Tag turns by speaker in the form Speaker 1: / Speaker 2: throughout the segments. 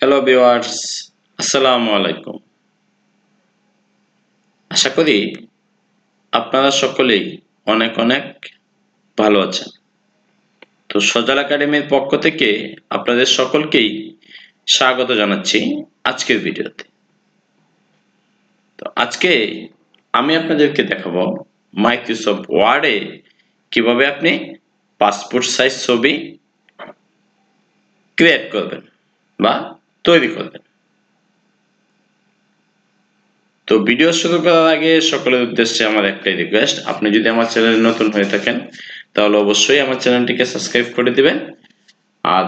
Speaker 1: Hello viewers, আসসালামু আলাইকুম। আশা করি আপনারা সকলেই অনেক অনেক ভালো আছেন। তো সজল একাডেমির পক্ষ থেকে আপনাদের সকলকেই স্বাগত জানাচ্ছি আজকের ভিডিওতে। তো আজকে আমি আপনাদেরকে দেখাবো মাইক্রোসফট ওয়ার্ডে কিভাবে আপনি পাসপোর্ট সাইজ ছবি ক্রিয়েট করবেন বা তৈরি করবেন। তো ভিডিও শুরু করার আগে সকলের উদ্দেশ্যে আমার একটাই রিকোয়েস্ট, আপনি যদি আমার চ্যানেলে নতুন হয়ে থাকেন তাহলে অবশ্যই আমার চ্যানেলটিকে সাবস্ক্রাইব করে দিবেন। আর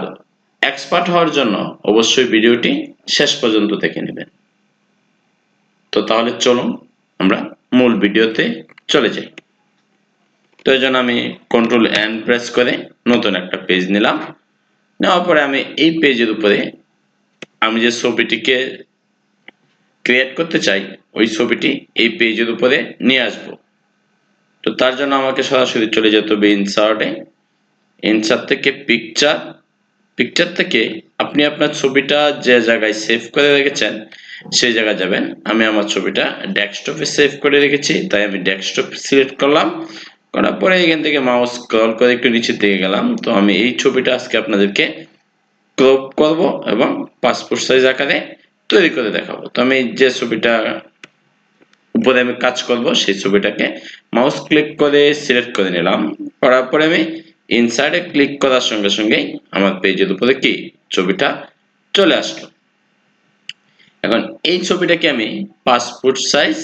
Speaker 1: এক্সপার্ট হওয়ার জন্য অবশ্যই ভিডিওটি শেষ পর্যন্ত দেখে নেবেন। তো তাহলে চলুন আমরা মূল ভিডিওতে চলে যাই। তো এই জন্য আমি কন্ট্রোল এন প্রেস করে নতুন একটা পেজ নিলাম। নেওয়ার পরে আমি এই পেজের উপরে আমি যে ছবিটিকে ক্রিয়েট করতে চাই ওই ছবিটি এই পেজের উপরে নিয়ে আসবো। তো তার জন্য আমাকে সরাসরি চলে যেতে হবে ইনসার্টে। ইনসার্ট থেকে পিকচার থেকে আপনি আপনার ছবিটা যে জায়গায় সেভ করে রেখেছেন সেই জায়গায় যাবেন। আমি আমার ছবিটা ডেস্কটপে সেভ করে রেখেছি, তাই আমি ডেস্কটপ সিলেক্ট করলাম। করার পরে এখান থেকে মাউস স্ক্রল করে একটু নিচের দিকে গেলাম। তো আমি এই ছবিটা আজকে আপনাদেরকে ক্রপ করব এবং পাসপোর্ট সাইজ আকারে তৈরি করে দেখাবো। তো আমি যে ছবিটা উপরে আমি কাজ করব সেই ছবিটাকে মাউস ক্লিক করে সিলেক্ট করে নিলাম। করার পরে আমি ইনসার্টে ক্লিক করার সঙ্গে সঙ্গেই আমার পেজের উপরে কি ছবিটা চলে আসলো। এখন এই ছবিটাকে আমি পাসপোর্ট সাইজ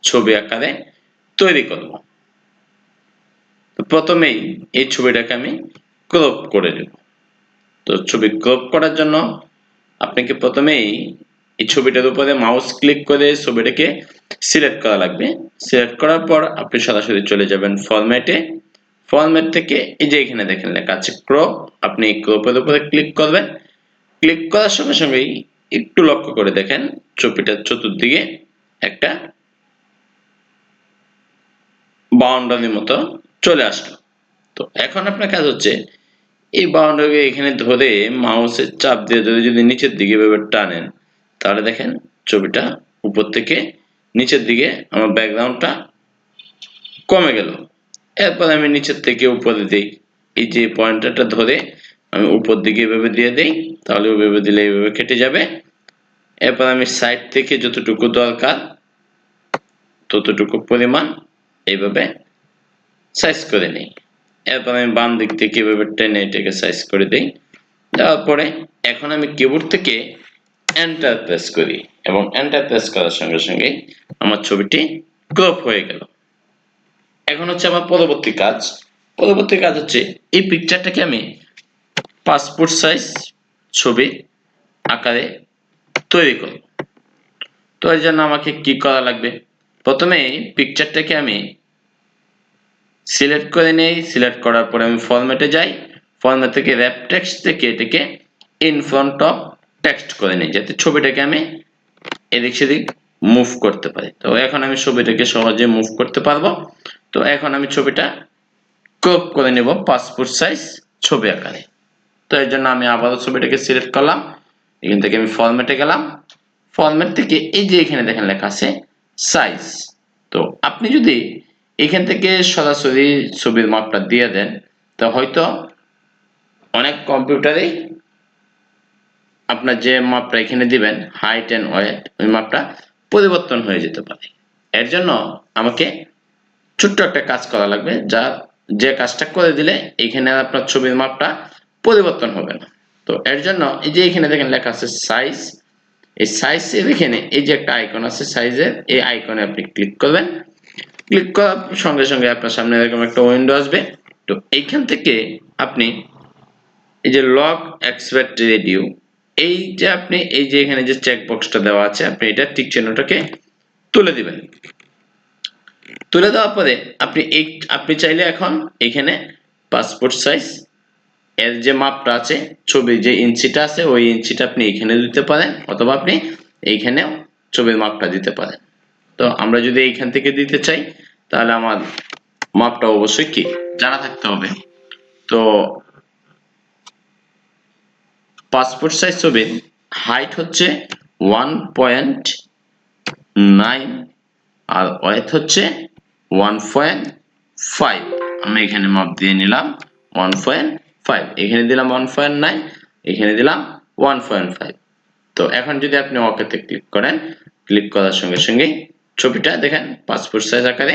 Speaker 1: ছবি আকারে তৈরি করব। তো প্রথমেই এই ছবিটাকে আমি ক্রপ করে নেব। তো ছবি ক্রপ করার জন্য আপনাকে প্রথমেই এই ছবিটার উপরে মাউস ক্লিক করে ছবিটাকে সিলেক্ট করা লাগবে। সিলেক্ট করার পর আপনি সরাসরি চলে যাবেন ফরম্যাটে। ফরম্যাট থেকে এই যে এখানে দেখেন লেখা আছে ক্রপ, আপনি এই ক্রপের উপরে ক্লিক করবেন। ক্লিক করার সঙ্গে সঙ্গেই একটু লক্ষ্য করে দেখেন ছবিটার চতুর্দিকে একটা বাউন্ডারির মতো চলে আসলো। তো এখন আপনার কাজ হচ্ছে এই বাউন্ডারি এখানে ধরে মাউসের চাপ দিয়ে ধরে যদি নিচের দিকে এভাবে টানেন তাহলে দেখেন ছবিটা উপর থেকে নিচের দিকে আমার ব্যাকগ্রাউন্ডটা কমে গেল। এরপর আমি নিচের থেকে উপরে দিই, এই যে পয়েন্টারটা ধরে আমি উপর দিকে এভাবে দিয়ে দিই, তাহলে ওইভাবে দিলে এইভাবে কেটে যাবে। এরপর আমি সাইড থেকে যতটুকু দরকার ততটুকু পরিমাণ এইভাবে সাইজ করে নিই। এরপর আমি বাম দিক থেকে এভাবে টেনে এটাকে সাইজ করে দিই। দেওয়ার পরে এখন আমি কিবোর্ড থেকে এন্টার প্রেস করি এবং এন্টার প্রেস করার সঙ্গে সঙ্গে আমার ছবিটি ক্রপ হয়ে গেল। এখন হচ্ছে আমার পরবর্তী কাজ হচ্ছে এই পিকচারটাকে আমি পাসপোর্ট সাইজ ছবি আকারে তৈরি করব। তো এর জন্য আমাকে কি করা লাগবে, প্রথমে পিকচারটাকে আমি সিলেক্ট করে নেই। সিলেক্ট করার পরে আমি ফরম্যাটে যাই। ফরম্যাট থেকে র‍্যাপ টেক্সট থেকে এটাকে ইন ফ্রন্ট অফ টেক্সট করে নিই, যাতে ছবিটাকে আমি এদিক সেদিক মুভ করতে পারি। তো এখন আমি ছবিটাকে সহজে মুভ করতে পারবো। তো এখন আমি ছবিটা ক্রপ করে নেব পাসপোর্ট সাইজ ছবি আকারে। তো এর জন্য আমি আবারও ছবিটাকে সিলেক্ট করলাম। এখান থেকে আমি ফরম্যাটে গেলাম। ফরম্যাট থেকে এই যে এখানে দেখেন লেখা আছে সাইজ। তো আপনি যদি এখান থেকে সরাসরি ছবির মাপটা দিয়ে দেন তো হয়তো অনেক কম্পিউটারেই আপনার যে মাপটা এখানে দিবেন হাইট এন্ড ওয়েট ওই মাপটা পরিবর্তন হয়ে যেতে পারে। এর জন্য আমাকে ছোট্ট একটা কাজ করা লাগবে, যে কাজটা করে দিলে এখানে আপনার ছবির মাপটা পরিবর্তন হবে না। তো এর জন্য এই যে এখানে দেখেন লেখা আছে সাইজ, এই সাইজের এখানে এই যে একটা আইকন আছে সাইজের, এই আইকনে আপনি ক্লিক করবেন। ক্লিক করার সঙ্গে সঙ্গে আপনার সামনে এরকম একটা উইন্ডো আসবে। তো এইখান থেকে আপনি এই যে লগ এক্সপেক্ট রেডিও, এই যে আপনি এই যে এখানে যে চেক বক্সটা দেওয়া আছে আপনি এটা টিক চিহ্নটাকে তুলে দিবেন। তুলে দেওয়ার পরে আপনি চাইলে এখন এখানে পাসপোর্ট সাইজ এর যে মাপটা আছে ছবির যে ইঞ্চিটা আছে ওই ইঞ্চিটা আপনি এখানে দিতে পারেন, অথবা আপনি এইখানেও ছবির মাপটা দিতে পারেন। তো আমরা যদি এইখান থেকে দিতে চাই তাহলে আমার মাপটা অবশ্যই কি জানা থাকতে হবে। তো পাসপোর্ট সাইজ ছবির হাইট হচ্ছে 1.9 আর ওয়েট হচ্ছে 1.5। আমি এখানে মাপ দিয়ে নিলাম 1.5, এখানে দিলাম 1.9, এখানে দিলাম 1.5। তো এখন যদি আপনি ওকেতে ক্লিক করেন, ক্লিক করার সঙ্গে সঙ্গে ছবিটা দেখেন পাসপোর্ট সাইজ আকারে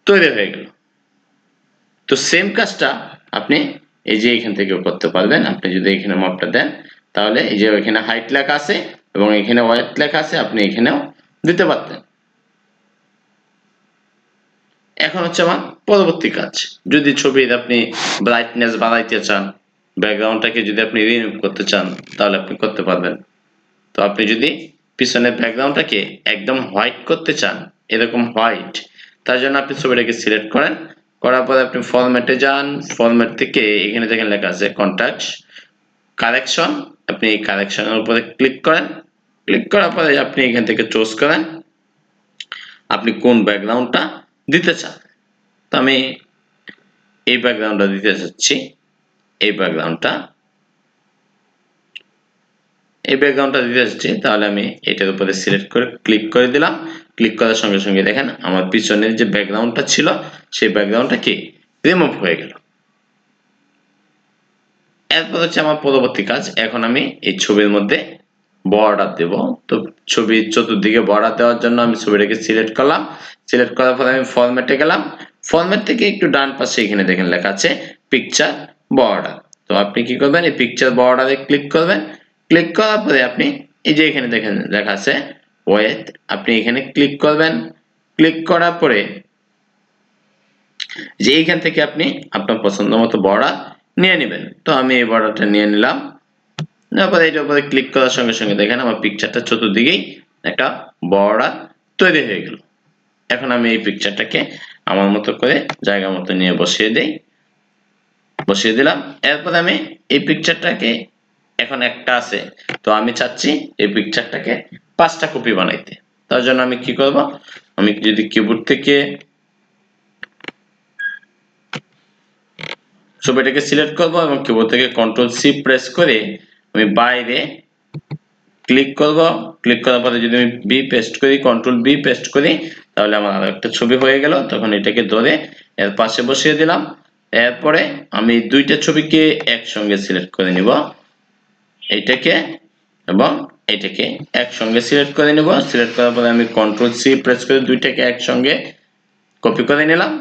Speaker 1: তৈরি হয়ে গেল। তো সেম কাজটা আপনি এই যে এখান থেকেও করতে পারবেন। আপনি যদি এখানে মাপটা দেন তাহলে এই যে এখানে হাইট লেখা আছে এবং এখানে ওয়েট লেখা আছে, আপনি এখানেও দিতে পারতেন। এখন হচ্ছে আমার পরবর্তী কাজ, যদি ছবির আপনি ব্রাইটনেস বাড়াইতে চান, ব্যাকগ্রাউন্ডটাকে যদি আপনি রিমুভ করতে চান তাহলে আপনি করতে পারবেন। তো আপনি যদি পিছনের ব্যাকগ্রাউন্ডটাকে একদম হোয়াইট করতে চান, এরকম হোয়াইট, তার জন্য আপনি ছবিটাকে সিলেক্ট করেন, করার পরে আপনি ফরম্যাটে যান, ফরম্যাট থেকে এখানে দেখেন লেখা আছে কন্ট্রাস্ট কারেকশন, আপনি এই কারেকশনের উপরে ক্লিক করেন, ক্লিক করার পরে আপনি এখান থেকে চুজ করেন আপনি কোন ব্যাকগ্রাউন্ডটা দিতে চান। তো আমি এই ব্যাকগ্রাউন্ডটা দিতে চাচ্ছি, এই ব্যাকগ্রাউন্ডটা দিতে চাচ্ছি, তাহলে আমি এটার উপরে সিলেক্ট করে ক্লিক করে দিলাম। ক্লিক করার সঙ্গে সঙ্গে দেখেন আমার পিছনের যে ব্যাকগ্রাউন্ডটা ছিল সেই ব্যাকগ্রাউন্ডটা কি রিমুভ হয়ে গেল। এরপর হচ্ছে আমার পরবর্তী কাজ, এখন আমি এই ছবির মধ্যে বর্ডার দেব। তো ছবির চতুর্দিকে বর্ডার দেওয়ার জন্য আমি ছবিটাকে সিলেক্ট করলাম, সিলেক্ট করার পরে আমি ফরম্যাটে গেলাম, ফরম্যাট থেকে একটু ডান পাশে এখানে দেখেন লেখা আছে পিকচার বর্ডার। তো আপনি কি করবেন, এই পিকচার বর্ডারে ক্লিক করবেন, ক্লিক করার পরে আপনি এই যে এখানে দেখেন লেখা আছে ওয়েট, আপনি এখানে ক্লিক করবেন, ক্লিক করার পরে যে এইখান থেকে আপনি আপনার পছন্দ মতো বর্ডার নিয়ে নেবেন। তো আমি এই বর্ডারটা নিয়ে নিলাম, তারপরে এটার উপরে ক্লিক করার সঙ্গে সঙ্গে দেখেন আমার পিকচারটা চতুর্দিকেই একটা বর্ডার তৈরি হয়ে গেল। এখন আমি এই পিকচারটাকে আমার মতো করে জায়গা মতো নিয়ে বসিয়ে দিলাম। এরপর আমি এই পিকচারটাকে এখন একটা আছে, তো আমি চাচ্ছি এই পিকচারটাকে 5টা কপি বানাইতে। তার জন্য আমি কি করব, আমি যদি কিবোর্ড থেকে ছবিটাকে সিলেক্ট করব এবং কিবোর্ড থেকে কন্ট্রোল সি প্রেস করে আমি বাইরে ক্লিক করব, ক্লিক করার পরে যদি আমি বি পেস্ট করি, কন্ট্রোল বি পেস্ট করি, তাহলে আমার আরো একটা ছবি হয়ে গেল। তখন এটাকে ধরে এর পাশে বসিয়ে দিলাম। এরপরে আমি দুইটা ছবিকে একসঙ্গে সিলেক্ট করে নিব, এইটাকে এবং এটাকে একসঙ্গে সিলেক্ট করে নিব। সিলেক্ট করার পরে আমি কন্ট্রোল সি প্রেস করে দুইটাকে একসঙ্গে কপি করে নিলাম।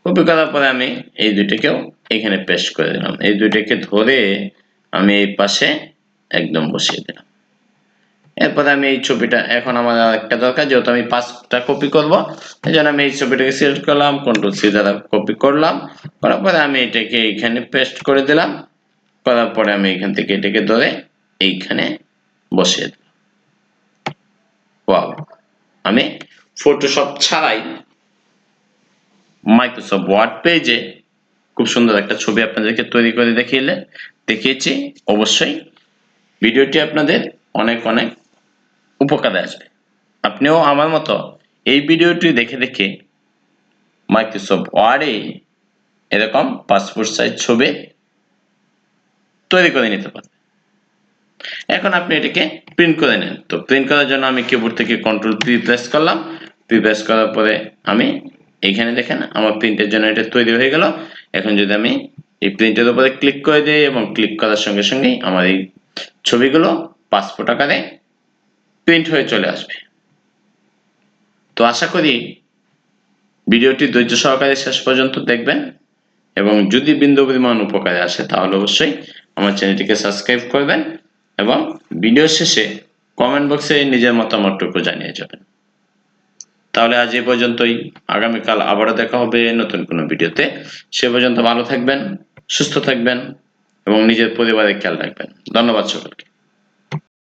Speaker 1: কপি করার পরে আমি এই দুইটাকেও এখানে পেস্ট করে দিলাম। এই দুইটাকে ধরে আমি এই পাশে একদম বসিয়ে দিলাম। এরপরে আমি এই ছবিটা, এখন আমার একটা দরকার, যেহেতু আমি 5টা কপি করব, এই জন্য আমি এই ছবিটাকে সিলেক্ট করলাম, কন্ট্রোল সি দ্বারা কপি করলাম, করার পরে আমি এটাকে এইখানে পেস্ট করে দিলাম। করার পরে আমি এখান থেকে এটাকে ধরে এইখানে বসিয়ে দিলাম। ওয়াও, আমি ফটোশপ ছাড়াই মাইক্রোসফট ওয়ার্ড পেজে খুব সুন্দর একটা ছবি আপনাদেরকে তৈরি করে দেখিয়েছি। অবশ্যই ভিডিওটি আপনাদের অনেক অনেক উপকারে আসবে। আপনিও আমার মতো এই ভিডিওটি দেখে দেখে মাইক্রোসফট ওয়ার্ডে এরকম পাসপোর্ট সাইজ ছবি তৈরি করে নিতে পারেন। এখন আপনি এটাকে প্রিন্ট করে নেন। তো প্রিন্ট করার জন্য আমি কিবোর্ড থেকে কন্ট্রোল পি প্রেস করলাম, পি প্রেস করার পরে আমি এইখানে দেখেন আমার প্রিন্টের জন্য এটা তৈরি হয়ে গেল। এখন যদি আমি এই প্রিন্টের উপরে ক্লিক করে দিই এবং ক্লিক করার সঙ্গে সঙ্গেই আমার এই ছবিগুলো পাসপোর্ট আকারে প্রিন্ট হয়ে চলে আসবে। তো আশা করি ভিডিওটি ধৈর্য সহকারে শেষ পর্যন্ত দেখবেন এবং যদি বিন্দু পরিমাণ উপকারে আসে তাহলে অবশ্যই আমার চ্যানেলটিকে সাবস্ক্রাইব করবেন এবং ভিডিও শেষে কমেন্ট বক্সে নিজের মতামতটুকু জানিয়ে যাবেন। তাহলে আজ এই পর্যন্তই, আগামীকাল আবারও দেখা হবে নতুন কোনো ভিডিওতে। সে পর্যন্ত ভালো থাকবেন, সুস্থ থাকবেন এবং নিজের পরিবারের খেয়াল রাখবেন। ধন্যবাদ সকলকে।